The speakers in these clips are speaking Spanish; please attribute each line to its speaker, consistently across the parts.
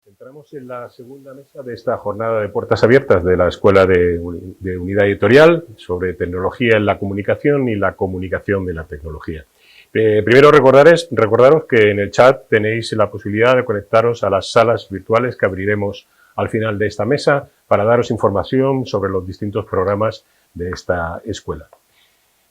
Speaker 1: Entramos en la segunda mesa de esta jornada de puertas abiertas de la Escuela de Unidad Editorial sobre tecnología en la comunicación y la comunicación de la tecnología. Primero recordaros que en el chat tenéis la posibilidad de conectaros a las salas virtuales que abriremos al final de esta mesa para daros información sobre los distintos programas de esta escuela.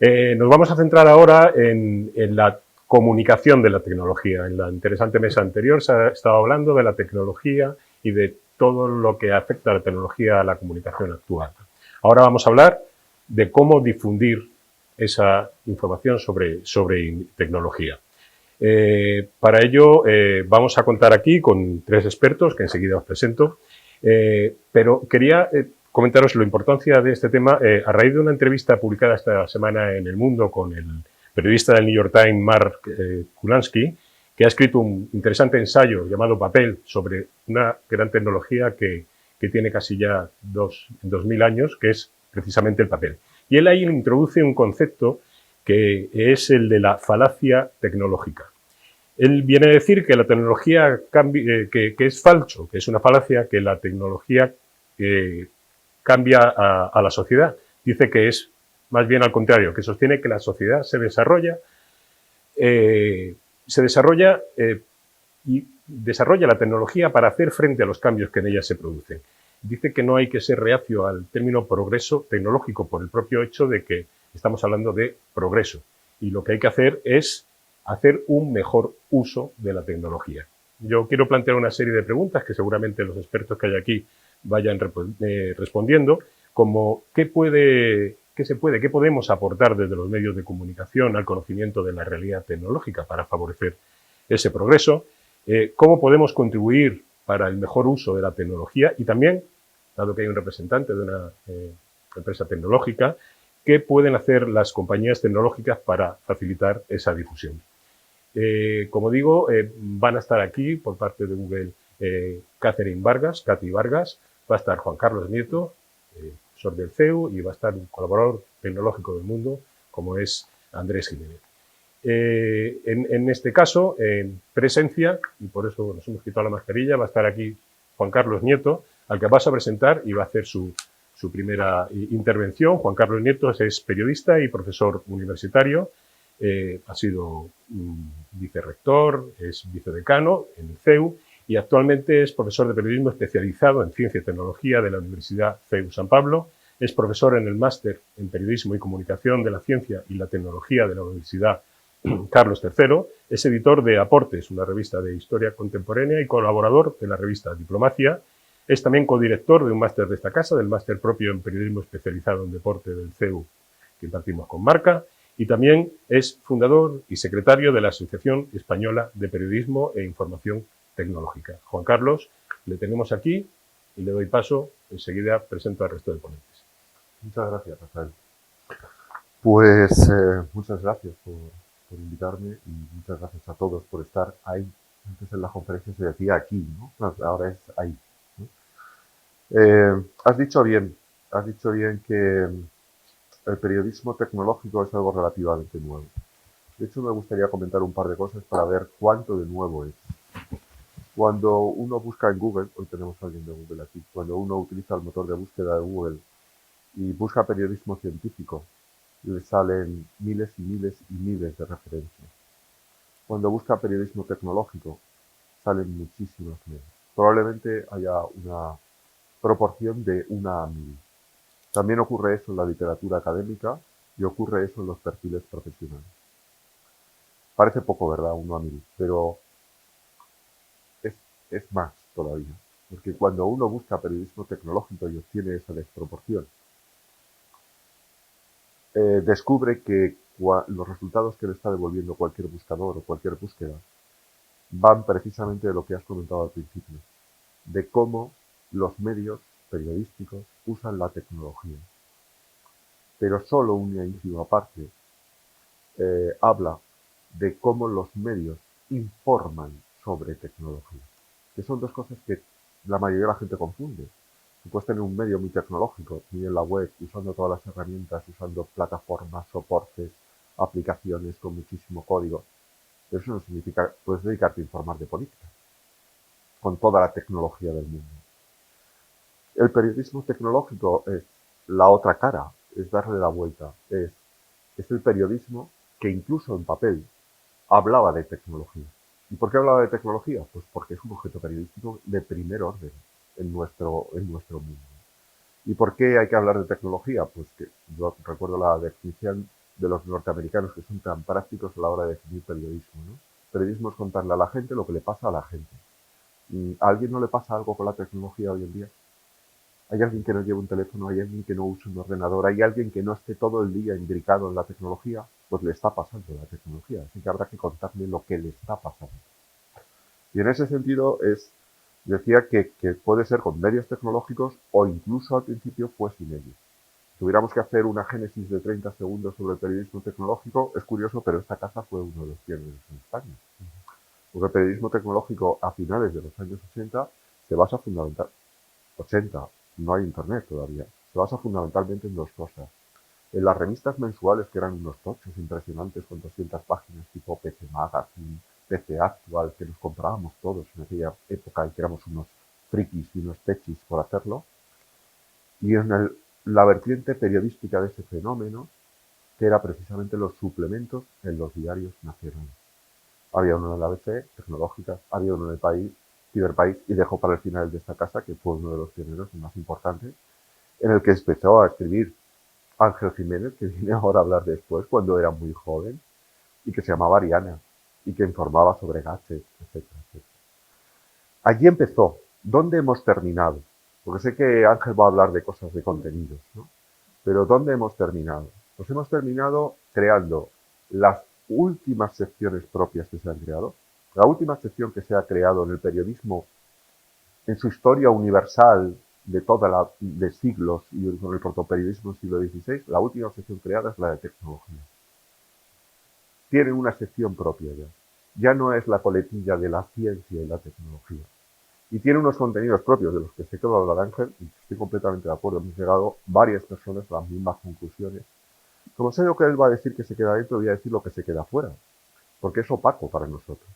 Speaker 1: Nos vamos a centrar ahora en la comunicación de la tecnología. En la interesante mesa anterior se ha estado hablando de la tecnología y de todo lo que afecta a la tecnología a la comunicación actual. Ahora vamos a hablar de cómo difundir esa información sobre tecnología. Para ello vamos a contar aquí con tres expertos que enseguida os presento, pero quería comentaros la importancia de este tema a raíz de una entrevista publicada esta semana en El Mundo con el periodista del New York Times, Mark Kulansky, que ha escrito un interesante ensayo llamado Papel sobre una gran tecnología que tiene casi ya 2000 años, que es precisamente el papel. Y él ahí introduce un concepto que es el de la falacia tecnológica. Él viene a decir que la tecnología que es falso, que es una falacia, que la tecnología cambia a la sociedad. Dice que es más bien al contrario, que sostiene que la sociedad se desarrolla y desarrolla la tecnología para hacer frente a los cambios que en ella se producen. Dice que no hay que ser reacio al término progreso tecnológico por el propio hecho de que estamos hablando de progreso. Y lo que hay que hacer es hacer un mejor uso de la tecnología. Yo quiero plantear una serie de preguntas que seguramente los expertos que hay aquí vayan respondiendo, como ¿qué podemos aportar desde los medios de comunicación al conocimiento de la realidad tecnológica para favorecer ese progreso? ¿Cómo podemos contribuir para el mejor uso de la tecnología? Y también, dado que hay un representante de una empresa tecnológica, ¿qué pueden hacer las compañías tecnológicas para facilitar esa difusión? Como digo, van a estar aquí por parte de Google Katy Vargas, va a estar Juan Carlos Nieto, profesor del CEU, y va a estar un colaborador tecnológico del mundo, como es Andrés Jiménez. En este caso, en presencia, y por eso nos hemos quitado la mascarilla, va a estar aquí Juan Carlos Nieto, al que vas a presentar y va a hacer su primera intervención. Juan Carlos Nieto es periodista y profesor universitario, ha sido vicerrector, es vicedecano en el CEU y actualmente es profesor de periodismo especializado en ciencia y tecnología de la Universidad CEU San Pablo, es profesor en el máster en periodismo y comunicación de la ciencia y la tecnología de la Universidad Carlos III, es editor de Aportes, una revista de historia contemporánea y colaborador de la revista Diplomacia, es también codirector de un máster de esta casa, del máster propio en periodismo especializado en deporte del CEU que impartimos con Marca, y también es fundador y secretario de la Asociación Española de Periodismo e Información Tecnológica. Juan Carlos, le tenemos aquí y le doy paso, enseguida presento al resto de ponentes.
Speaker 2: Muchas gracias, Rafael. Pues muchas gracias por invitarme y muchas gracias a todos por estar ahí. Antes en la conferencia se decía aquí, ¿no? Ahora es ahí, ¿no? Has dicho bien que el periodismo tecnológico es algo relativamente nuevo. De hecho, me gustaría comentar un par de cosas para ver cuánto de nuevo es. Cuando uno busca en Google, hoy tenemos a alguien de Google aquí, cuando uno utiliza el motor de búsqueda de Google y busca periodismo científico, le salen miles y miles y miles de referencias. Cuando busca periodismo tecnológico, salen muchísimas menos. Probablemente haya una proporción de 1 a 1000. También ocurre eso en la literatura académica y ocurre eso en los perfiles profesionales. Parece poco, ¿verdad? 1 a 1000, pero es más todavía. Porque cuando uno busca periodismo tecnológico y obtiene esa desproporción, descubre que los resultados que le está devolviendo cualquier buscador o cualquier búsqueda van precisamente de lo que has comentado al principio, de cómo los medios periodísticos usan la tecnología. Pero solo una ínfima parte habla de cómo los medios informan sobre tecnología, que son dos cosas que la mayoría de la gente confunde. Tú puedes tener un medio muy tecnológico, muy en la web, usando todas las herramientas, usando plataformas, soportes, aplicaciones con muchísimo código, pero eso no significa que puedes dedicarte a informar de política. con toda la tecnología del mundo. El periodismo tecnológico es la otra cara, es darle la vuelta, es el periodismo que incluso en papel hablaba de tecnología. ¿Y por qué hablaba de tecnología? Pues porque es un objeto periodístico de primer orden en nuestro mundo. ¿Y por qué hay que hablar de tecnología? Pues que yo recuerdo la definición de los norteamericanos, que son tan prácticos a la hora de definir periodismo, ¿no? Periodismo es contarle a la gente lo que le pasa a la gente. ¿A alguien no le pasa algo con la tecnología hoy en día? ¿Hay alguien que no lleve un teléfono? ¿Hay alguien que no use un ordenador? ¿Hay alguien que no esté todo el día imbricado en la tecnología? Pues le está pasando la tecnología. Así que habrá que contarle lo que le está pasando. Y en ese sentido decía que puede ser con medios tecnológicos o incluso al principio fue sin ellos. Si tuviéramos que hacer una génesis de 30 segundos sobre el periodismo tecnológico, es curioso, pero esta casa fue uno de los pioneros en España. Porque el periodismo tecnológico a finales de los años 80 se basa fundamentalmente, 80, no hay internet todavía, se basa fundamentalmente en dos cosas. En las revistas mensuales, que eran unos tochos impresionantes con 200 páginas, tipo PC Magazine, PC Actual, que nos comprábamos todos en aquella época y que éramos unos frikis y unos techis por hacerlo. Y en la vertiente periodística de ese fenómeno, que era precisamente los suplementos en los diarios nacionales. Había uno en la ABC, Tecnológicas, había uno en el País, Ciberpaís, y dejo para el final de esta casa, que fue uno de los pioneros y más importantes, en el que empezó a escribir Ángel Jiménez, que viene ahora a hablar después, cuando era muy joven, y que se llamaba Ariana, y que informaba sobre gadgets, etcétera, etcétera. Allí empezó. ¿Dónde hemos terminado? Porque sé que Ángel va a hablar de cosas de contenidos, ¿no? Pero ¿dónde hemos terminado? Pues hemos terminado creando las últimas secciones propias que se han creado. La última sección que se ha creado en el periodismo en su historia universal de siglos y con el fotoperiodismo del siglo XVI, la última sección creada es la de tecnología. Tienen una sección propia ya. Ya no es la coletilla de la ciencia y la tecnología. Y tiene unos contenidos propios de los que sé que va a hablar Ángel, y estoy completamente de acuerdo. Hemos llegado varias personas a las mismas conclusiones. Como sé lo que él va a decir que se queda dentro, voy a decir lo que se queda fuera, porque es opaco para nosotros.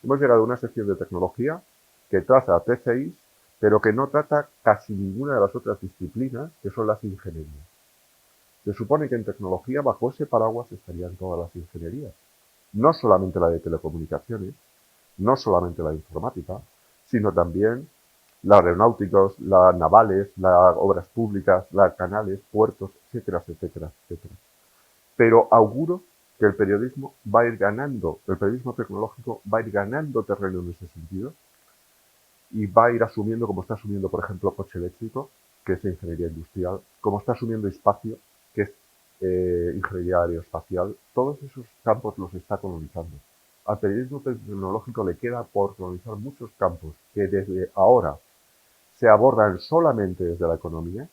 Speaker 2: Hemos llegado a una sección de tecnología que trata TCIs, pero que no trata casi ninguna de las otras disciplinas, que son las ingenierías. Se supone que en tecnología, bajo ese paraguas, estarían todas las ingenierías. No solamente la de telecomunicaciones, no solamente la de informática, sino también las aeronáuticas, las navales, las obras públicas, las canales, puertos, etcétera, etcétera, etcétera. Pero auguro que el periodismo va a ir ganando, el periodismo tecnológico va a ir ganando terreno en ese sentido y va a ir asumiendo, como está asumiendo, por ejemplo, coche eléctrico, que es ingeniería industrial, como está asumiendo espacio, que es ingeniería aeroespacial, todos esos campos los está colonizando. Al periodismo tecnológico le queda por colonizar muchos campos que desde ahora se abordan solamente desde la economía,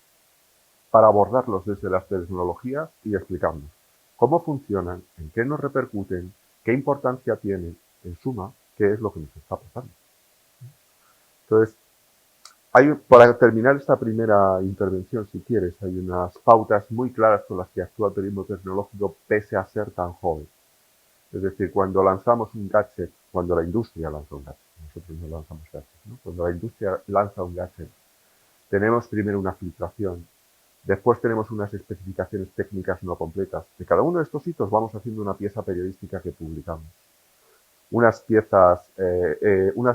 Speaker 2: para abordarlos desde las tecnologías y explicarnos cómo funcionan, en qué nos repercuten, qué importancia tienen, en suma, qué es lo que nos está pasando. Entonces, para terminar esta primera intervención, si quieres, hay unas pautas muy claras con las que actúa el periodismo tecnológico pese a ser tan joven. Es decir, cuando lanzamos un gadget, cuando la industria lanza un gadget, nosotros no lanzamos gadgets, ¿no? Cuando la industria lanza un gadget, tenemos primero una filtración, después tenemos unas especificaciones técnicas no completas. De cada uno de estos hitos vamos haciendo una pieza periodística que publicamos. Unas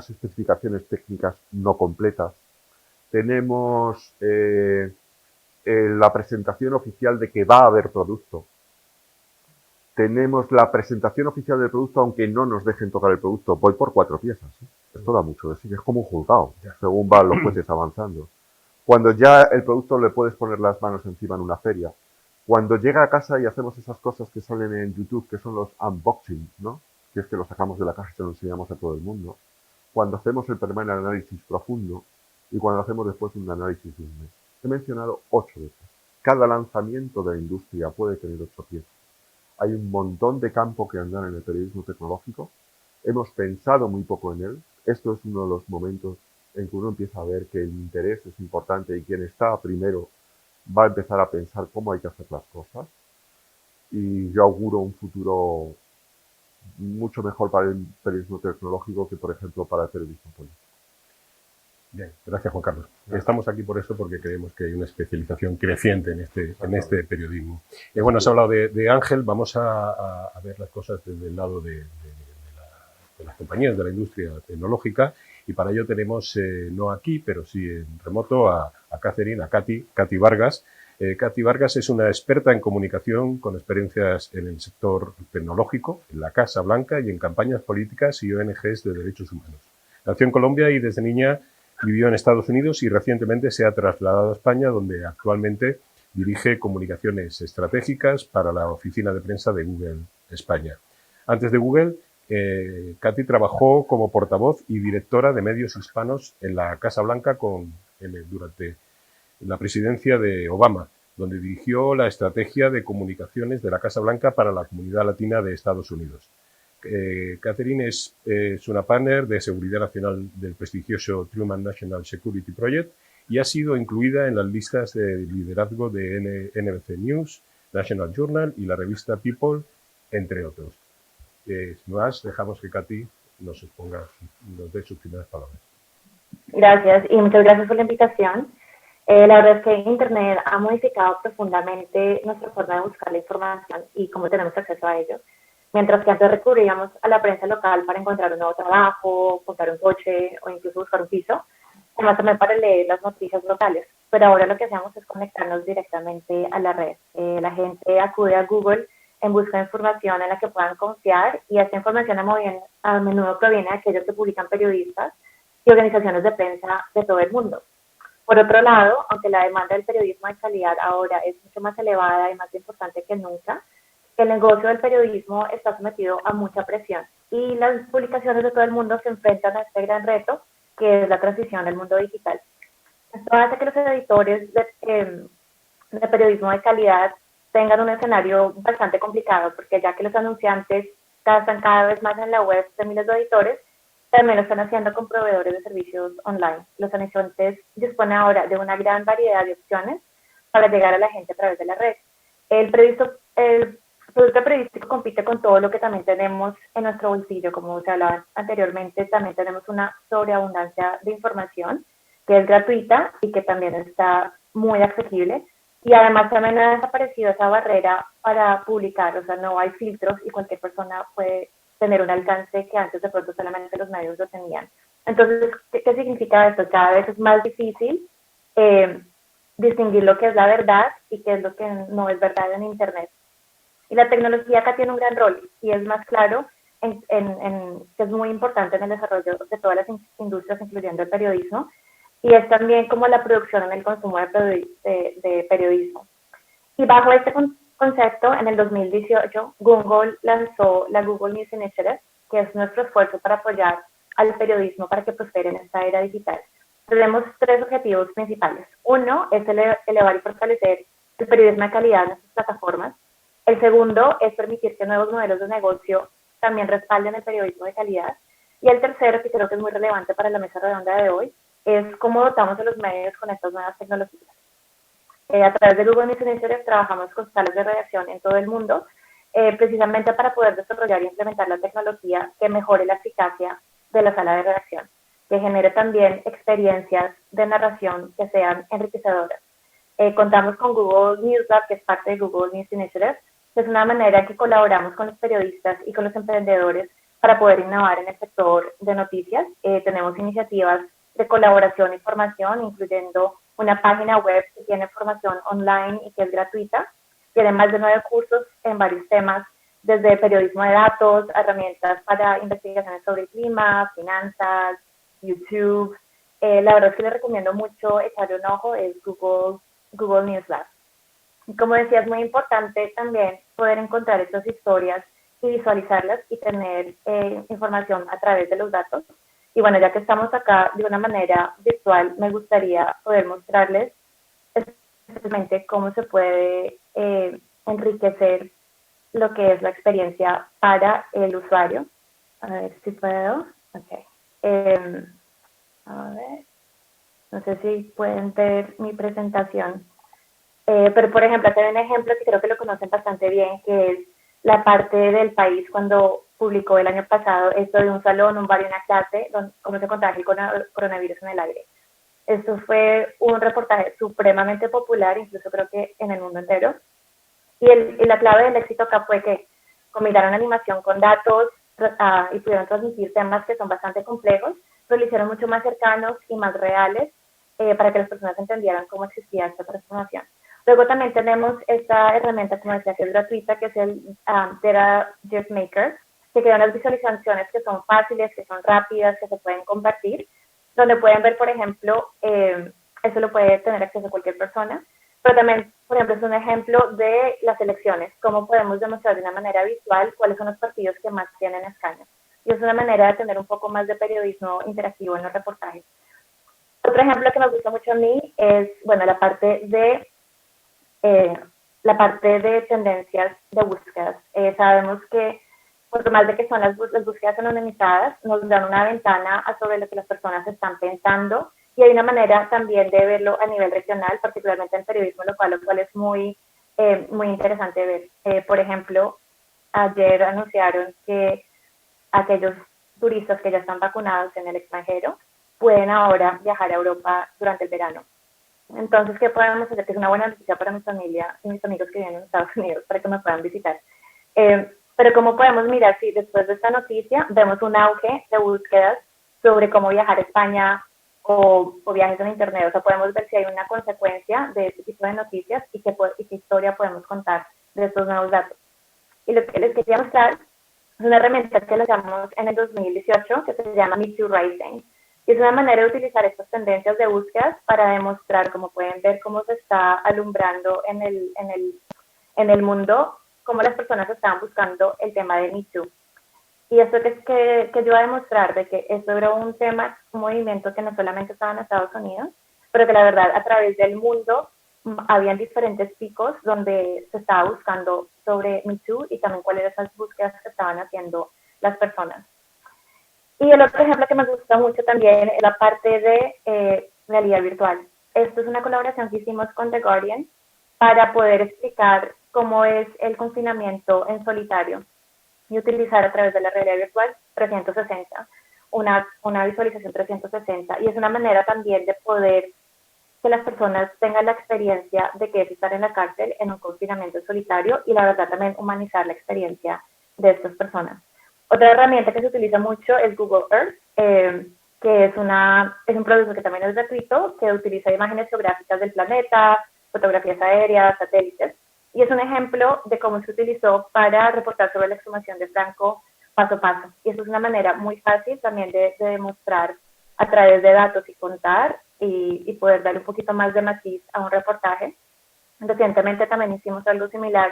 Speaker 2: especificaciones técnicas no completas. Tenemos la presentación oficial de que va a haber producto. Tenemos la presentación oficial del producto, aunque no nos dejen tocar el producto. Voy por 4 piezas. Esto da mucho decir, es como un juzgado, según van los jueces avanzando. Cuando ya el producto le puedes poner las manos encima en una feria. Cuando llega a casa y hacemos esas cosas que salen en YouTube, que son los unboxing, ¿no? Que es que lo sacamos de la caja y se lo enseñamos a todo el mundo. Cuando hacemos el primer análisis profundo y cuando hacemos después un análisis de un mes. He mencionado 8 veces. Cada lanzamiento de la industria puede tener 8 piezas. Hay un montón de campo que andar en el periodismo tecnológico. Hemos pensado muy poco en él. Esto es uno de los momentos en que uno empieza a ver que el interés es importante y quien está primero va a empezar a pensar cómo hay que hacer las cosas. Y yo auguro un futuro mucho mejor para el periodismo tecnológico que, por ejemplo, para el periodismo político.
Speaker 1: Bien, gracias Juan Carlos. Estamos aquí por eso porque creemos que hay una especialización creciente en este periodismo. Bueno, has hablado de Ángel, vamos a ver las cosas desde el lado de las compañías de la industria tecnológica y para ello tenemos, no aquí, pero sí en remoto, a Catherine, a Katy Vargas. Katy Vargas es una experta en comunicación con experiencias en el sector tecnológico, en la Casa Blanca y en campañas políticas y ONGs de derechos humanos. Nació en Colombia y desde niña vivió en Estados Unidos y recientemente se ha trasladado a España, donde actualmente dirige comunicaciones estratégicas para la oficina de prensa de Google España. Antes de Google, Katy trabajó como portavoz y directora de medios hispanos en la Casa Blanca durante la presidencia de Obama, donde dirigió la estrategia de comunicaciones de la Casa Blanca para la comunidad latina de Estados Unidos. Catherine es una partner de seguridad nacional del prestigioso Truman National Security Project y ha sido incluida en las listas de liderazgo de NBC News, National Journal y la revista People, entre otros. Sin más, dejamos que Katy nos dé sus primeras palabras.
Speaker 3: Gracias y muchas gracias por la invitación. La verdad es que Internet ha modificado profundamente nuestra forma de buscar la información y cómo tenemos acceso a ello. Mientras que antes recurríamos a la prensa local para encontrar un nuevo trabajo, comprar un coche o incluso buscar un piso, además también para leer las noticias locales. Pero ahora lo que hacemos es conectarnos directamente a la red. La gente acude a Google en busca de información en la que puedan confiar y esta información a menudo proviene de aquellos que publican periodistas y organizaciones de prensa de todo el mundo. Por otro lado, aunque la demanda del periodismo de calidad ahora es mucho más elevada y más importante que nunca, el negocio del periodismo está sometido a mucha presión y las publicaciones de todo el mundo se enfrentan a este gran reto que es la transición al mundo digital. Esto hace que los editores de periodismo de calidad tengan un escenario bastante complicado porque ya que los anunciantes gastan cada vez más en la web de miles de editores, también lo están haciendo con proveedores de servicios online. Los anunciantes disponen ahora de una gran variedad de opciones para llegar a la gente a través de la red. El producto periodístico compite con todo lo que también tenemos en nuestro bolsillo, como se hablaba anteriormente, también tenemos una sobreabundancia de información que es gratuita y que también está muy accesible. Y además también ha desaparecido esa barrera para publicar, o sea, no hay filtros y cualquier persona puede tener un alcance que antes de pronto solamente los medios lo tenían. Entonces, ¿qué significa esto? Cada vez es más difícil distinguir lo que es la verdad y qué es lo que no es verdad en Internet. Y la tecnología acá tiene un gran rol y es más claro que es muy importante en el desarrollo de todas las industrias, incluyendo el periodismo, y es también como la producción en el consumo de periodismo. Y bajo este concepto, en el 2018, Google lanzó la Google News Initiative, que es nuestro esfuerzo para apoyar al periodismo para que prospere en esta era digital. Tenemos tres objetivos principales. Uno es elevar y fortalecer el periodismo de calidad en nuestras plataformas. El segundo es permitir que nuevos modelos de negocio también respalden el periodismo de calidad. Y el tercero, que creo que es muy relevante para la mesa redonda de hoy, es cómo dotamos a los medios con estas nuevas tecnologías. A través de Google News Initiative trabajamos con salas de redacción en todo el mundo, precisamente para poder desarrollar y implementar la tecnología que mejore la eficacia de la sala de redacción, que genere también experiencias de narración que sean enriquecedoras. Contamos con Google News Lab, que es parte de Google News Initiative, que es una manera en que colaboramos con los periodistas y con los emprendedores para poder innovar en el sector de noticias. Tenemos iniciativas de colaboración y formación, incluyendo una página web que tiene formación online y que es gratuita. Tiene más de 9 cursos en varios temas, desde periodismo de datos, herramientas para investigaciones sobre el clima, finanzas, YouTube. La verdad es que les recomiendo mucho echarle un ojo, es Google News Lab. Y como decía, es muy importante también poder encontrar estas historias y visualizarlas y tener información a través de los datos. Y bueno, ya que estamos acá de una manera virtual, me gustaría poder mostrarles especialmente cómo se puede enriquecer lo que es la experiencia para el usuario. A ver si puedo. Ok. A ver. No sé si pueden ver mi presentación. Pero, por ejemplo, acá hay un ejemplo que creo que lo conocen bastante bien, que es la parte del país cuando publicó el año pasado esto de un salón, un bar y una clase, cómo se contagia el coronavirus en el aire. Esto fue un reportaje supremamente popular, incluso creo que en el mundo entero. Y la clave del éxito acá fue que combinaron animación con datos y pudieron transmitir temas que son bastante complejos, pero lo hicieron mucho más cercanos y más reales para que las personas entendieran cómo existía esta transformación. Luego también tenemos esta herramienta, como decía, que es gratuita, que es el Data Drift Maker, que crea unas visualizaciones que son fáciles, que son rápidas, que se pueden compartir, donde pueden ver, por ejemplo, eso lo puede tener acceso a cualquier persona, pero también, por ejemplo, es un ejemplo de las elecciones, cómo podemos demostrar de una manera visual cuáles son los partidos que más tienen escaños. Y es una manera de tener un poco más de periodismo interactivo en los reportajes. Otro ejemplo que me gusta mucho a mí es, bueno, la parte de tendencias de búsquedas. Sabemos que, por más de que son las búsquedas anonimizadas, nos dan una ventana sobre lo que las personas están pensando, y hay una manera también de verlo a nivel regional, particularmente en periodismo local, lo cual es muy interesante ver. Por ejemplo, ayer anunciaron que aquellos turistas que ya están vacunados en el extranjero pueden ahora viajar a Europa durante el verano. Entonces, ¿qué podemos hacer? Que es una buena noticia para mi familia y mis amigos que viven en Estados Unidos para que me puedan visitar. Pero ¿cómo podemos mirar si después de esta noticia vemos un auge de búsquedas sobre cómo viajar a España o viajes en Internet? O sea, podemos ver si hay una consecuencia de este tipo de noticias y qué historia podemos contar de estos nuevos datos. Y lo que les quería mostrar es una herramienta que lanzamos en el 2018 que se llama Me Too Rising. Y es una manera de utilizar estas tendencias de búsquedas para demostrar, como pueden ver, cómo se está alumbrando en el mundo, cómo las personas estaban buscando el tema de Me Too. Y esto que yo voy a demostrar de que esto era un tema, un movimiento que no solamente estaba en Estados Unidos, pero que la verdad a través del mundo habían diferentes picos donde se estaba buscando sobre Me Too y también cuáles eran esas búsquedas que estaban haciendo las personas. Y el otro ejemplo que me gusta mucho también es la parte de realidad virtual. Esto es una colaboración que hicimos con The Guardian para poder explicar cómo es el confinamiento en solitario y utilizar a través de la realidad virtual 360, una visualización 360. Y es una manera también de poder que las personas tengan la experiencia de que es estar en la cárcel en un confinamiento solitario y la verdad también humanizar la experiencia de estas personas. Otra herramienta que se utiliza mucho es Google Earth, que es un producto que también es gratuito, que utiliza imágenes geográficas del planeta, fotografías aéreas, satélites, y es un ejemplo de cómo se utilizó para reportar sobre la exhumación de Franco paso a paso. Y eso es una manera muy fácil también de demostrar a través de datos y contar y poder darle un poquito más de matiz a un reportaje. Recientemente también hicimos algo similar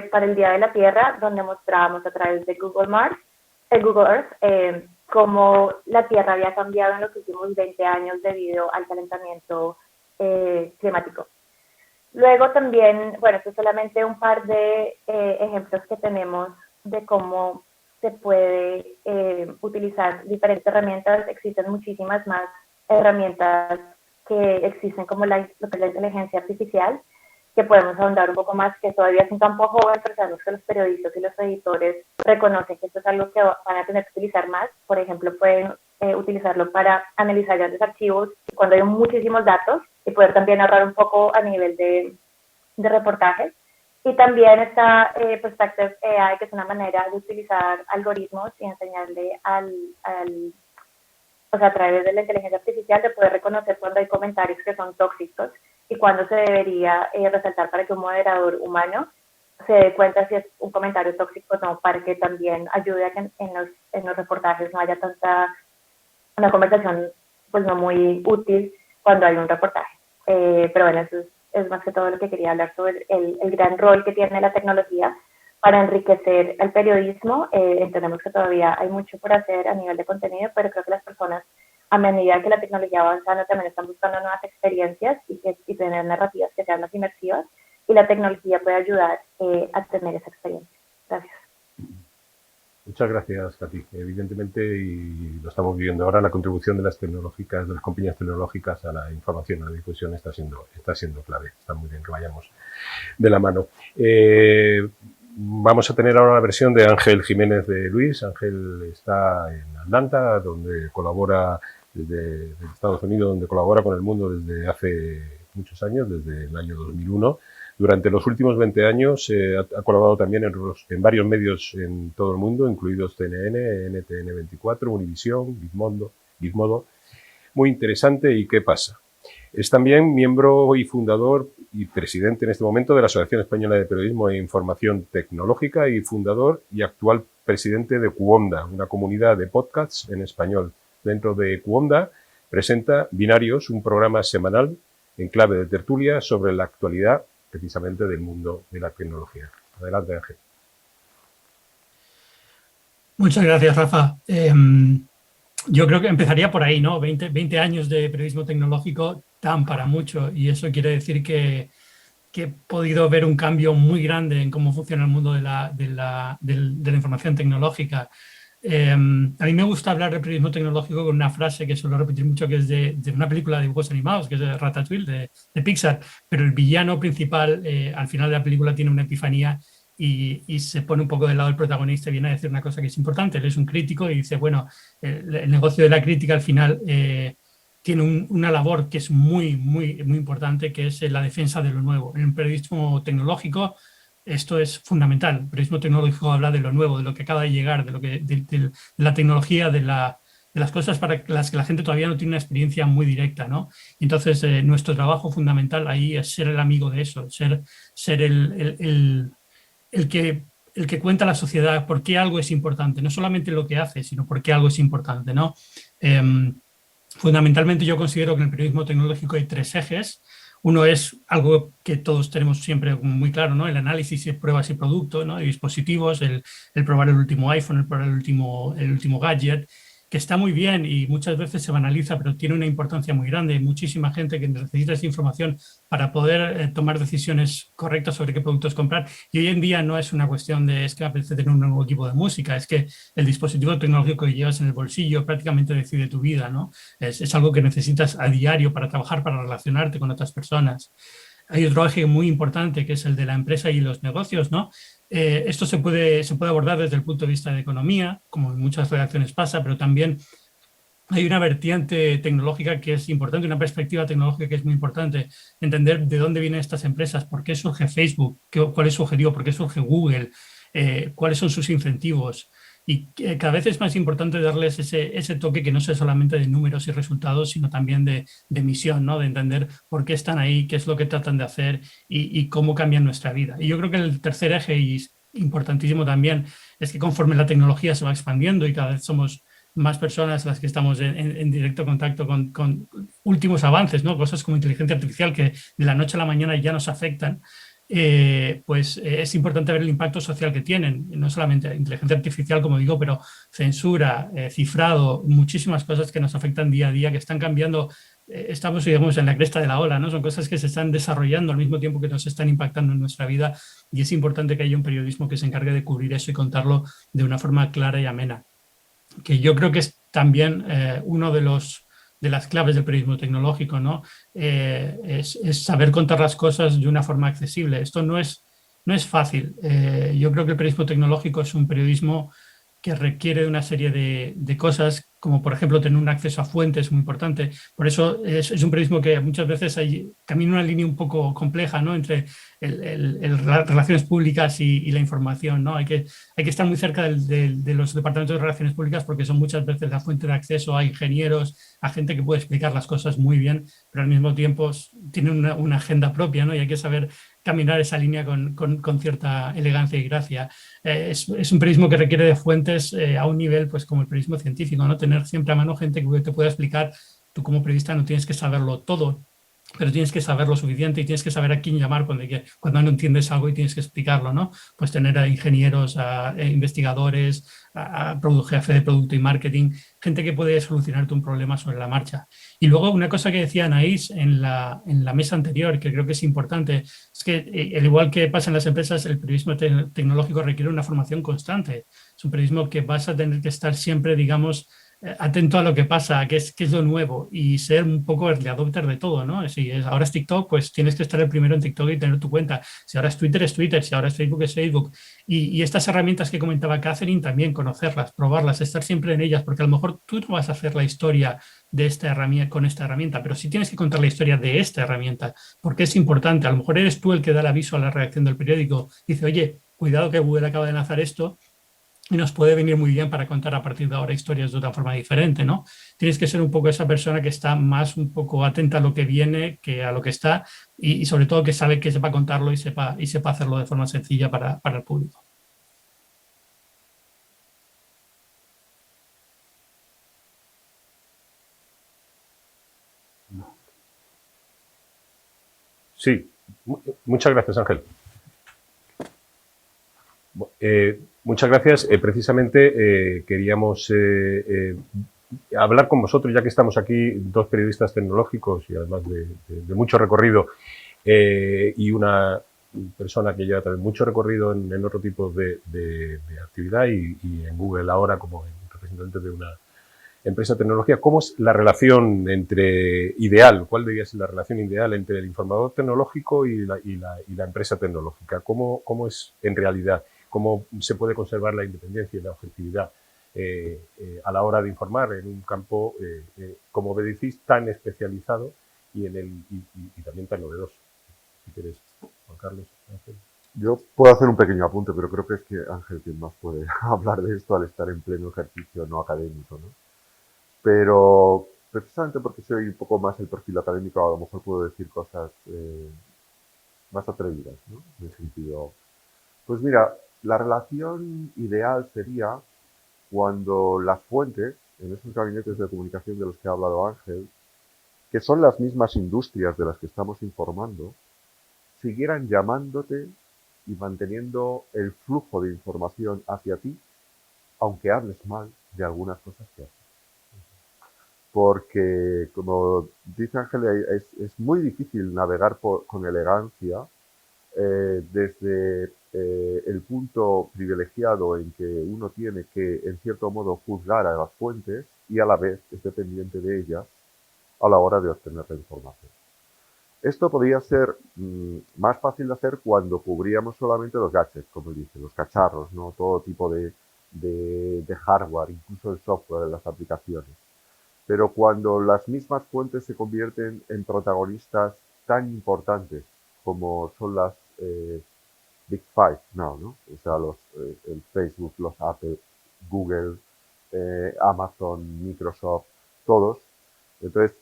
Speaker 3: para el Día de la Tierra, donde mostrábamos a través de Google Earth, cómo la Tierra había cambiado en los últimos 20 años debido al calentamiento climático. Luego también, bueno, esto es solamente un par de ejemplos que tenemos de cómo se puede utilizar diferentes herramientas. Existen muchísimas más herramientas que existen como lo que es la inteligencia artificial, que podemos ahondar un poco más, que todavía es un campo joven, pero sabemos que los periodistas y los editores reconocen que esto es algo que van a tener que utilizar más. Por ejemplo, pueden utilizarlo para analizar grandes archivos cuando hay muchísimos datos y poder también ahorrar un poco a nivel de reportajes. Y también está Perspective AI, que es una manera de utilizar algoritmos y enseñarle o sea, a través de la inteligencia artificial, de poder reconocer cuando hay comentarios que son tóxicos y cuándo se debería resaltar para que un moderador humano se dé cuenta si es un comentario tóxico o no, para que también ayude a que en los reportajes no haya una conversación pues no muy útil cuando hay un reportaje. Pero bueno, eso es más que todo lo que quería hablar sobre el gran rol que tiene la tecnología para enriquecer el periodismo. Entendemos que todavía hay mucho por hacer a nivel de contenido, pero creo que las personas, a medida que la tecnología va avanzando, también están buscando nuevas experiencias y tener narrativas que sean más inmersivas, y la tecnología puede ayudar a tener esa experiencia. Gracias.
Speaker 1: Muchas gracias, Katy. Evidentemente, y lo estamos viviendo ahora, la contribución de las compañías tecnológicas a la información, a la difusión está siendo clave. Está muy bien que vayamos de la mano. Vamos a tener ahora la versión de Ángel Jiménez de Luis. Ángel está en Atlanta, donde colabora desde Estados Unidos, donde colabora con El Mundo desde hace muchos años, desde el año 2001. Durante los últimos 20 años ha colaborado también en varios medios en todo el mundo, incluidos CNN, NTN24, Univisión, Gizmodo. Muy interesante. ¿Y qué pasa? Es también miembro y fundador y presidente en este momento de la Asociación Española de Periodismo e Información Tecnológica y fundador y actual presidente de Cuonda, una comunidad de podcasts en español. Dentro de Cuonda presenta Binarios, un programa semanal en clave de tertulia sobre la actualidad precisamente del mundo de la tecnología. Adelante, Ángel.
Speaker 4: Muchas gracias, Rafa. Yo creo que empezaría por ahí, ¿no? 20 años de periodismo tecnológico dan para mucho, y eso quiere decir que he podido ver un cambio muy grande en cómo funciona el mundo de la información tecnológica. A mí me gusta hablar de periodismo tecnológico con una frase que suelo repetir mucho, que es de una película de dibujos animados, que es de Ratatouille, de Pixar, pero el villano principal al final de la película tiene una epifanía y se pone un poco del lado del protagonista y viene a decir una cosa que es importante. Él es un crítico y dice, bueno, el negocio de la crítica al final tiene una labor que es muy, muy, muy importante, que es la defensa de lo nuevo. En el periodismo tecnológico esto es fundamental. El periodismo tecnológico habla de lo nuevo, de lo que acaba de llegar, de la tecnología, de las cosas para las que la gente todavía no tiene una experiencia muy directa, ¿no? Entonces, nuestro trabajo fundamental ahí es ser el amigo de eso, ser el que cuenta a la sociedad por qué algo es importante, no solamente lo que hace, sino por qué algo es importante, ¿no? Fundamentalmente yo considero que en el periodismo tecnológico hay tres ejes. Uno es algo que todos tenemos siempre muy claro, ¿no? El análisis de pruebas y productos, ¿no? De dispositivos, el probar el último iPhone, el probar el último gadget, que está muy bien y muchas veces se banaliza, pero tiene una importancia muy grande. Hay muchísima gente que necesita esa información para poder tomar decisiones correctas sobre qué productos comprar. Y hoy en día no es una cuestión de es que apetece tener un nuevo equipo de música, es que el dispositivo tecnológico que llevas en el bolsillo prácticamente decide tu vida, ¿no? Es algo que necesitas a diario para trabajar, para relacionarte con otras personas. Hay otro eje muy importante que es el de la empresa y los negocios, ¿no? Esto se puede abordar desde el punto de vista de economía, como en muchas redacciones pasa, pero también hay una vertiente tecnológica que es importante, una perspectiva tecnológica que es muy importante, entender de dónde vienen estas empresas, por qué surge Facebook, cuál es su objetivo, por qué surge Google, cuáles son sus incentivos. Y cada vez es más importante darles ese toque que no sea solamente de números y resultados, sino también de misión, ¿no? De entender por qué están ahí, qué es lo que tratan de hacer y cómo cambian nuestra vida. Y yo creo que el tercer eje, y importantísimo también, es que conforme la tecnología se va expandiendo y cada vez somos más personas las que estamos en directo contacto con últimos avances, ¿no? Cosas como inteligencia artificial que de la noche a la mañana ya nos afectan. Es importante ver el impacto social que tienen, no solamente inteligencia artificial, como digo, pero censura, cifrado, muchísimas cosas que nos afectan día a día, que están cambiando. Estamos, digamos, en la cresta de la ola, ¿no? Son cosas que se están desarrollando al mismo tiempo que nos están impactando en nuestra vida, y es importante que haya un periodismo que se encargue de cubrir eso y contarlo de una forma clara y amena, que yo creo que es también uno de las claves del periodismo tecnológico, ¿no? Es saber contar las cosas de una forma accesible. Esto no es fácil. Yo creo que el periodismo tecnológico es un periodismo que requiere de una serie de cosas, como por ejemplo tener un acceso a fuentes muy importante. Por eso es un periodismo que muchas veces camina una línea un poco compleja, ¿no? Entre las relaciones públicas y la información, ¿no? Hay que estar muy cerca de los departamentos de relaciones públicas, porque son muchas veces la fuente de acceso a ingenieros, a gente que puede explicar las cosas muy bien, pero al mismo tiempo tienen una agenda propia, ¿no? Y hay que saber caminar esa línea con cierta elegancia y gracia. Es un periodismo que requiere de fuentes a un nivel, pues, como el periodismo científico, ¿no? Tener siempre a mano gente que te pueda explicar. Tú como periodista no tienes que saberlo todo, pero tienes que saber lo suficiente y tienes que saber a quién llamar cuando no entiendes algo y tienes que explicarlo, ¿no? Pues tener a ingenieros, a investigadores, a jefe de producto y marketing, gente que puede solucionarte un problema sobre la marcha. Y luego una cosa que decía Anaís en la mesa anterior, que creo que es importante, es que al igual que pasa en las empresas, el periodismo tecnológico requiere una formación constante. Es un periodismo que vas a tener que estar siempre, digamos, atento a lo que pasa, qué es lo nuevo y ser un poco early adopter de todo, ¿no? Si ahora es TikTok, pues tienes que estar el primero en TikTok y tener tu cuenta. Si ahora es Twitter, si ahora es Facebook. Y estas herramientas que comentaba Catherine, también conocerlas, probarlas, estar siempre en ellas, porque a lo mejor tú no vas a hacer la historia de esta herramienta con esta herramienta, pero sí tienes que contar la historia de esta herramienta, porque es importante. A lo mejor eres tú el que da el aviso a la redacción del periódico. Dice, oye, cuidado que Google acaba de lanzar esto y nos puede venir muy bien para contar a partir de ahora historias de otra forma diferente, ¿no? Tienes que ser un poco esa persona que está más un poco atenta a lo que viene que a lo que está y sobre todo que sabe que sepa contarlo y sepa hacerlo de forma sencilla para el público.
Speaker 1: Sí, muchas gracias, Ángel. Muchas gracias. Precisamente queríamos hablar con vosotros, ya que estamos aquí dos periodistas tecnológicos y además de mucho recorrido y una persona que lleva también mucho recorrido en otro tipo de actividad y en Google ahora como representante de una empresa de tecnología. ¿Cómo es la relación ideal? ¿Cuál debería ser la relación ideal entre el informador tecnológico y la empresa tecnológica? ¿Cómo es en realidad? ¿Cómo se puede conservar la independencia y la objetividad a la hora de informar en un campo, como decís, tan especializado y también tan novedoso? Si quieres, Juan Carlos. Ángel.
Speaker 2: Yo puedo hacer un pequeño apunte, pero creo que es que Ángel quien más puede hablar de esto al estar en pleno ejercicio no académico, ¿no? Pero precisamente porque soy un poco más el perfil académico, a lo mejor puedo decir cosas más atrevidas, ¿no? En ese sentido. Pues mira, la relación ideal sería cuando las fuentes, en esos gabinetes de comunicación de los que ha hablado Ángel, que son las mismas industrias de las que estamos informando, siguieran llamándote y manteniendo el flujo de información hacia ti, aunque hables mal de algunas cosas que haces. Porque, como dice Ángel, es muy difícil navegar con elegancia desde el punto privilegiado en que uno tiene que, en cierto modo, juzgar a las fuentes y a la vez es dependiente de ellas a la hora de obtener la información. Esto podría ser más fácil de hacer cuando cubríamos solamente los gadgets, como dice, los cacharros, ¿no? Todo tipo de hardware, incluso el software de las aplicaciones. Pero cuando las mismas fuentes se convierten en protagonistas tan importantes como son las Big Five now, ¿no? O sea, el Facebook, los Apple, Google, Amazon, Microsoft, todos. Entonces,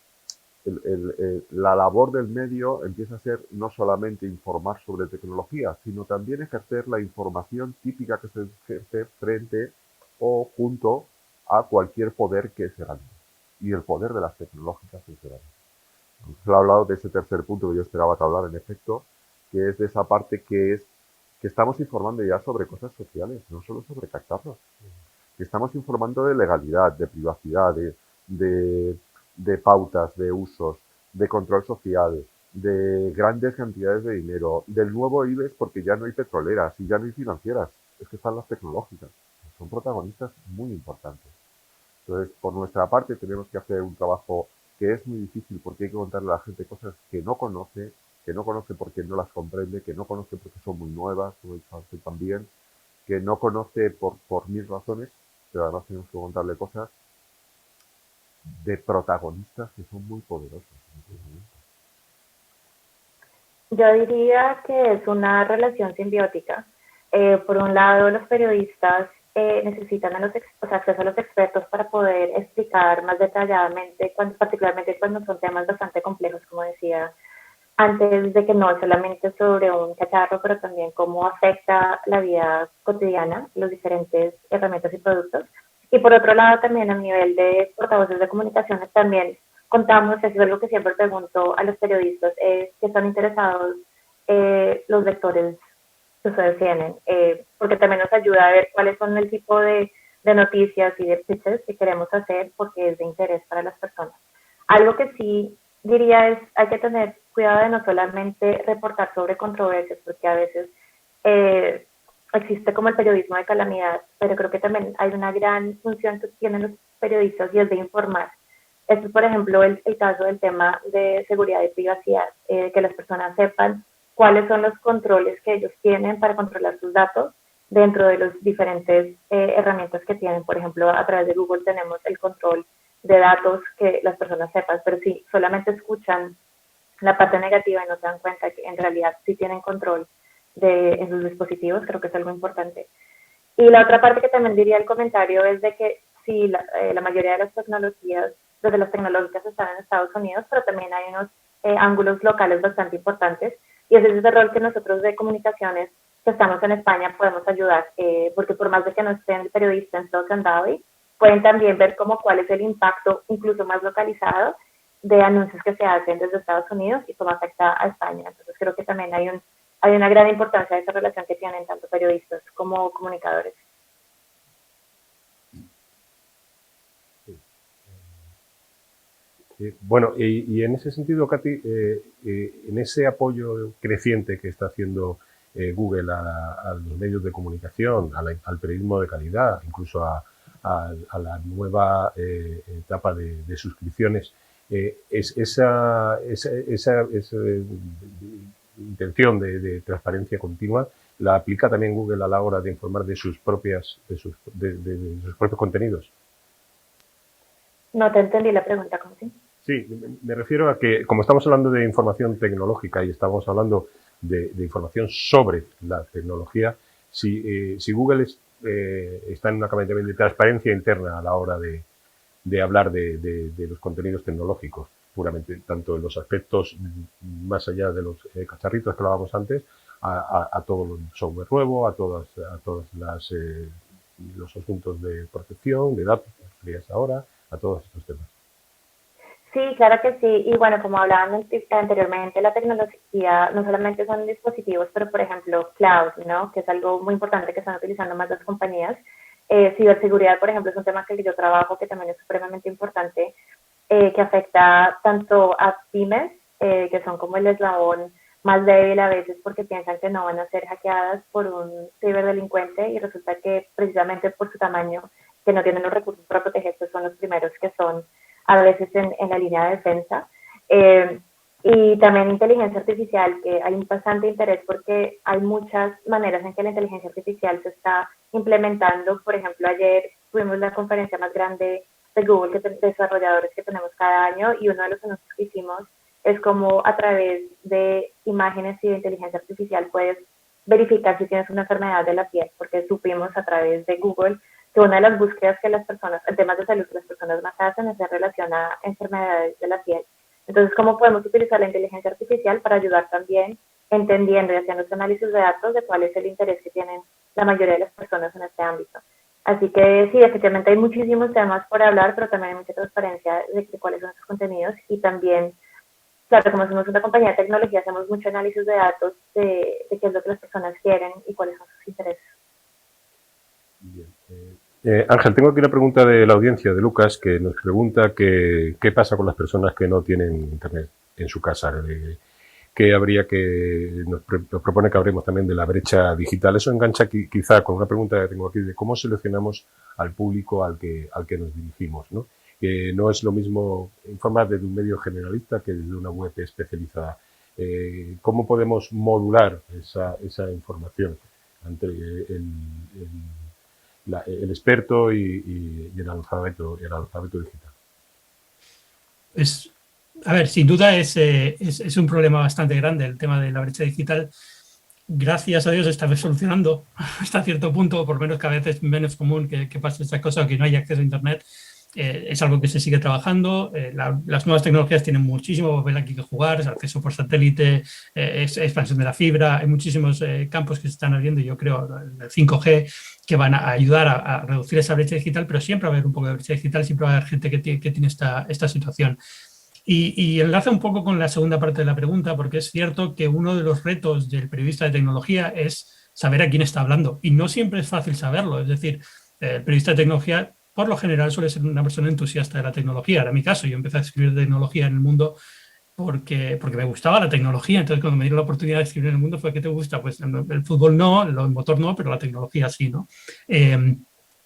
Speaker 2: la labor del medio empieza a ser no solamente informar sobre tecnología, sino también ejercer la información típica que se ejerce frente o junto a cualquier poder que es grande. Y el poder de las tecnológicas es grande. Se ha hablado de ese tercer punto que yo esperaba que hablar, en efecto, que es de esa parte que estamos informando ya sobre cosas sociales, no solo sobre cacharros. Que estamos informando de legalidad, de privacidad, de pautas, de usos, de control social, de grandes cantidades de dinero, del nuevo IBEX porque ya no hay petroleras y ya no hay financieras, es que están las tecnológicas. Son protagonistas muy importantes. Entonces, por nuestra parte, tenemos que hacer un trabajo que es muy difícil porque hay que contarle a la gente cosas que no conoce porque no las comprende, que no conoce porque son muy nuevas, como he dicho antes también, que no conoce por mil razones, pero además tenemos que contarle cosas de protagonistas que son muy poderosos en este momento.
Speaker 3: Yo diría que es una relación simbiótica. Por un lado, los periodistas necesitan acceso a los expertos para poder explicar más detalladamente, particularmente cuando son temas bastante complejos, como decía antes, de que no es solamente sobre un cacharro, pero también cómo afecta la vida cotidiana, los diferentes herramientas y productos. Y por otro lado, también a nivel de portavoces de comunicaciones, también contamos, eso es algo que siempre pregunto a los periodistas, que están interesados los lectores que ustedes tienen, porque también nos ayuda a ver cuáles son el tipo de noticias y de pitches que queremos hacer, porque es de interés para las personas. Algo que sí diría es, hay que tener cuidado de no solamente reportar sobre controversias, porque a veces existe como el periodismo de calamidad, pero creo que también hay una gran función que tienen los periodistas y es de informar. Esto es, por ejemplo, el caso del tema de seguridad y privacidad, que las personas sepan cuáles son los controles que ellos tienen para controlar sus datos dentro de las diferentes herramientas que tienen. Por ejemplo, a través de Google tenemos el control de datos, que las personas sepan, pero si solamente escuchan la parte negativa y no se dan cuenta que en realidad sí tienen control en sus dispositivos, creo que es algo importante. Y la otra parte que también diría el comentario es de que sí, la mayoría de las tecnologías, desde las tecnológicas, están en Estados Unidos, pero también hay unos ángulos locales bastante importantes, y ese es el rol que nosotros de comunicaciones que estamos en España podemos ayudar, porque por más de que no estén periodistas en Silicon Valley, pueden también ver cuál es el impacto incluso más localizado de anuncios que se hacen desde Estados Unidos y cómo afecta a España. Entonces creo que también hay una gran importancia de esa relación que tienen tanto periodistas como comunicadores.
Speaker 1: Bueno, y en ese sentido, Katy, en ese apoyo creciente que está haciendo Google a los medios de comunicación, al periodismo de calidad, incluso a la nueva etapa de suscripciones, esa intención de transparencia continua la aplica también Google a la hora de informar de sus propios contenidos.
Speaker 3: No te entendí la pregunta, ¿cómo sí?
Speaker 1: Sí, me refiero a que, como estamos hablando de información tecnológica y estamos hablando de información sobre la tecnología, si Google está en una campaña también de transparencia interna a la hora de hablar de los contenidos tecnológicos, puramente, tanto en los aspectos más allá de los cacharritos que hablábamos antes, a todo el software nuevo, a todos los asuntos de protección, de datos, que referías ahora, a todos estos temas.
Speaker 3: Sí, claro que sí. Y bueno, como hablaban anteriormente, la tecnología no solamente son dispositivos, pero por ejemplo, cloud, ¿no? Que es algo muy importante que están utilizando más las compañías. Ciberseguridad, por ejemplo, es un tema que yo trabajo que también es supremamente importante, que afecta tanto a pymes, que son como el eslabón más débil a veces porque piensan que no van a ser hackeadas por un ciberdelincuente y resulta que precisamente por su tamaño, que no tienen los recursos para protegerse, son los primeros que son a veces en la línea de defensa. Y también inteligencia artificial, que hay un bastante interés porque hay muchas maneras en que la inteligencia artificial se está implementando. Por ejemplo, ayer tuvimos la conferencia más grande de Google, de desarrolladores que tenemos cada año, y uno de los anuncios que hicimos es como a través de imágenes y de inteligencia artificial puedes verificar si tienes una enfermedad de la piel, porque supimos a través de Google que una de las búsquedas que las personas, en temas de salud que las personas más hacen es en relación a enfermedades de la piel. Entonces, ¿cómo podemos utilizar la inteligencia artificial para ayudar también entendiendo y haciendo ese análisis de datos de cuál es el interés que tienen la mayoría de las personas en este ámbito? Así que sí, efectivamente hay muchísimos temas por hablar, pero también hay mucha transparencia de cuáles son esos contenidos y también, claro, como somos una compañía de tecnología, hacemos mucho análisis de datos de qué es lo que las personas quieren y cuáles son sus intereses.
Speaker 1: Bien. Ángel, tengo aquí una pregunta de la audiencia, de Lucas, que nos pregunta qué pasa con las personas que no tienen internet en su casa. Nos propone que hablemos también de la brecha digital. Eso engancha quizá con una pregunta que tengo aquí de cómo seleccionamos al público al que nos dirigimos, ¿no? Que no es lo mismo informar desde un medio generalista que desde una web especializada. ¿Cómo podemos modular esa información entre el experto y el analfabeto digital?
Speaker 4: A ver, sin duda es un problema bastante grande el tema de la brecha digital. Gracias a Dios está solucionando hasta cierto punto, por lo menos cada vez es menos común que pase esta cosa, que no haya acceso a Internet. Es algo que se sigue trabajando. Las nuevas tecnologías tienen muchísimo papel aquí que jugar, acceso por satélite, expansión de la fibra, hay muchísimos campos que se están abriendo y yo creo el 5G que van a ayudar a reducir esa brecha digital, pero siempre va a haber un poco de brecha digital, siempre va a haber gente que tiene esta situación. Y enlaza un poco con la segunda parte de la pregunta, porque es cierto que uno de los retos del periodista de tecnología es saber a quién está hablando y no siempre es fácil saberlo. Es decir, el periodista de tecnología por lo general suele ser una persona entusiasta de la tecnología. Era mi caso, yo empecé a escribir de tecnología en El Mundo porque me gustaba la tecnología. Entonces, cuando me dieron la oportunidad de escribir en El Mundo fue, ¿qué te gusta? Pues el fútbol no, el motor no, pero la tecnología sí, ¿no?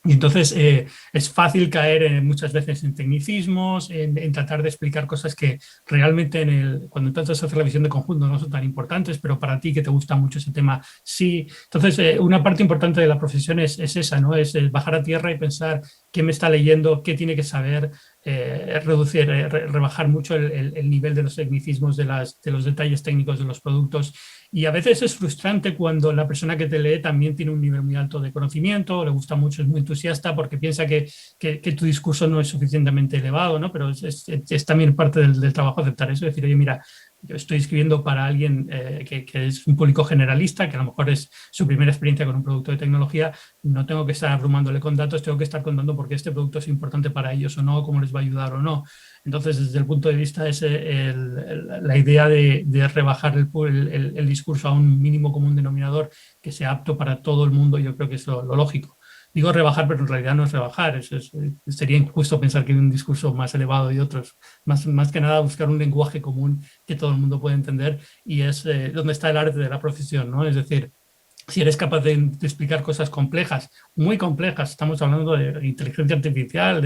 Speaker 4: Y entonces es fácil caer muchas veces en tecnicismos, en tratar de explicar cosas que realmente cuando intentas hacer la visión de conjunto no son tan importantes, pero para ti que te gusta mucho ese tema, sí. Entonces una parte importante de la profesión es esa, ¿no? Es bajar a tierra y pensar qué me está leyendo, qué tiene que saber, reducir, rebajar mucho el nivel de los tecnicismos, de los detalles técnicos de los productos. Y a veces es frustrante cuando la persona que te lee también tiene un nivel muy alto de conocimiento, le gusta mucho, es muy entusiasta porque piensa que tu discurso no es suficientemente elevado, ¿no? Pero es también parte del trabajo aceptar eso, decir, oye, mira, yo estoy escribiendo para alguien que es un público generalista, que a lo mejor es su primera experiencia con un producto de tecnología, no tengo que estar abrumándole con datos, tengo que estar contando por qué este producto es importante para ellos o no, cómo les va a ayudar o no. Entonces, desde el punto de vista la idea de rebajar el discurso a un mínimo común denominador que sea apto para todo el mundo, yo creo que es lo lógico. Digo rebajar, pero en realidad no es rebajar. Sería injusto pensar que hay un discurso más elevado y otros. Más que nada buscar un lenguaje común que todo el mundo puede entender y es donde está el arte de la profesión, ¿no? Es decir, si eres capaz de explicar cosas complejas, muy complejas, estamos hablando de inteligencia artificial,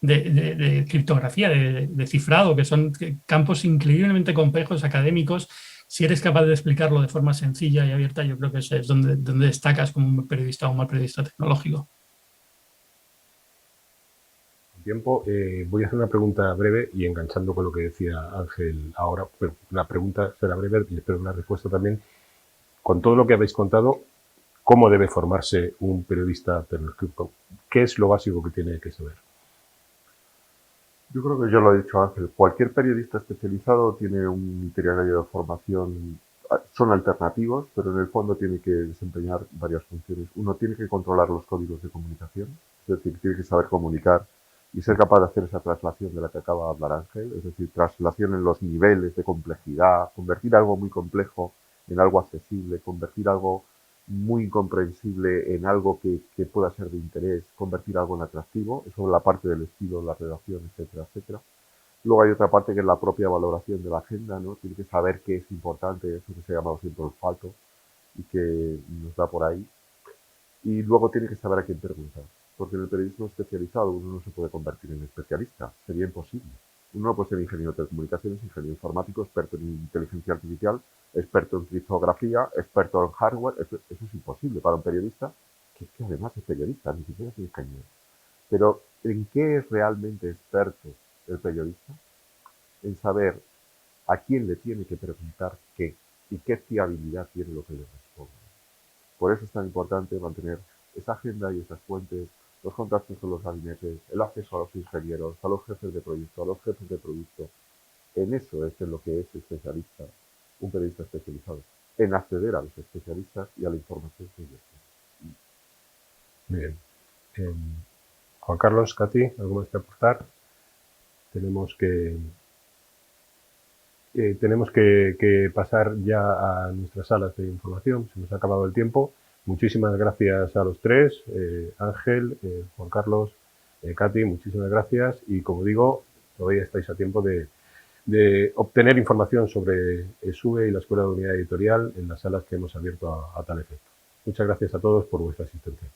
Speaker 4: de criptografía, de cifrado, que son campos increíblemente complejos, académicos. Si eres capaz de explicarlo de forma sencilla y abierta, yo creo que es donde destacas como un periodista o un mal periodista tecnológico.
Speaker 1: Tiempo. Voy a hacer una pregunta breve y enganchando con lo que decía Ángel ahora. Pero la pregunta será breve y espero una respuesta también. Con todo lo que habéis contado, ¿cómo debe formarse un periodista tecnológico? ¿Qué es lo básico que tiene que saber?
Speaker 2: Yo creo que yo lo he dicho, Ángel. Cualquier periodista especializado tiene un itinerario de formación. Son alternativos, pero en el fondo tiene que desempeñar varias funciones. Uno tiene que controlar los códigos de comunicación, es decir, tiene que saber comunicar y ser capaz de hacer esa traslación de la que acaba de hablar Ángel, es decir, traslación en los niveles de complejidad, convertir algo muy complejo en algo accesible, convertir algo muy incomprensible en algo que pueda ser de interés, convertir algo en atractivo, eso es la parte del estilo, la redacción, etcétera, etcétera. Luego hay otra parte que es la propia valoración de la agenda, ¿no? Tiene que saber qué es importante, eso que se ha llamado siempre el olfato y que nos da por ahí. Y luego tiene que saber a quién preguntar, porque en el periodismo especializado uno no se puede convertir en especialista, sería imposible. Uno no puede ser ingeniero de telecomunicaciones, ingeniero informático, experto en inteligencia artificial, experto en criptografía, experto en hardware. Eso es imposible para un periodista, que además es periodista, ni siquiera es ingeniero. Pero ¿en qué es realmente experto el periodista? En saber a quién le tiene que preguntar qué y qué fiabilidad tiene lo que le responde. Por eso es tan importante mantener esa agenda y esas fuentes, los contactos con los gabinetes, el acceso a los ingenieros, a los jefes de proyecto, a los jefes de producto. En eso es en lo que es especialista, un periodista especializado, en acceder a los especialistas y a la información que ellos tienen.
Speaker 1: Muy bien. Juan Carlos, Katy, ¿algo más que aportar? Tenemos que pasar ya a nuestras salas de información. Se nos ha acabado el tiempo. Muchísimas gracias a los tres, Ángel, Juan Carlos, Katy, muchísimas gracias. Y como digo, todavía estáis a tiempo de obtener información sobre ESUE y la Escuela de Unidad Editorial en las salas que hemos abierto a tal efecto. Muchas gracias a todos por vuestra asistencia.